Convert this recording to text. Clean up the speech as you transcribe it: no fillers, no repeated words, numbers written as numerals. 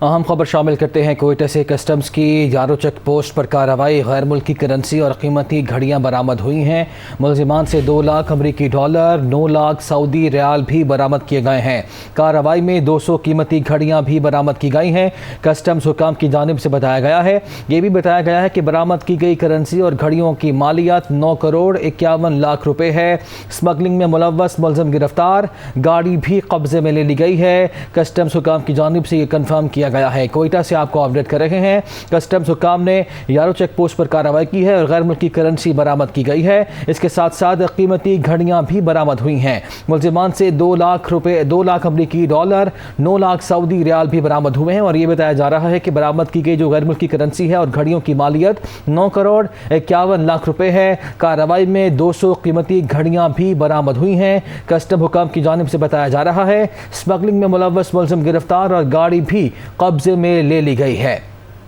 अहम खबर शामिल करते हैं। कोयटा से कस्टम्स की यारो चेक पोस्ट पर कार्रवाई। गैर मुल्की करेंसी और कीमती घड़ियां बरामद हुई हैं। मुलजिमान से 2 लाख अमरीकी डॉलर, 9 लाख सऊदी रियाल भी बरामद किए गए हैं। कार्रवाई में 200 कीमती घड़ियां भी बरामद की गई हैं। कस्टम्स हुकाम की जानिब से बताया गया है। ये भी बताया गया है कि बरामद की गई करेंसी और घड़ियों की मालियत 9 करोड़ 51 लाख रुपए है। स्मगलिंग में मुलव्वस मुलजिम गिरफ्तार। गाड़ी भी कब्जे में ले ली गई है। कस्टम्स हुकाम की जानिब से ये कन्फर्म किया गया है। कोयटा से आपको अपडेट कर रहे हैं। कस्टम्स हुकाम ने यारो चेक पोस्ट पर कार्रवाई की है और गैर मुल्की करेंसी बरामद की गई है। इसके साथ साथ कीमती घड़ियां भी बरामद हुई हैं। मुलजिमान से 2 लाख रुपए, 2 लाख अमरीकी डॉलर, 9 लाख सऊदी रियाल भी बरामद हुए हैं। और ये बताया जा रहा है कि बरामद की गई जो गैर मुल्की करेंसी है और घड़ियों की मालियत 9 करोड़ 51 लाख रुपए है। कार्रवाई में 200 कीमती घड़ियां भी बरामद हुई हैं। कस्टम हुकाम की जानिब से बताया जा रहा है। स्मगलिंग में मुलव्वस मुलजिम गिरफ्तार और गाड़ी भी कब्जे में ले ली गई है।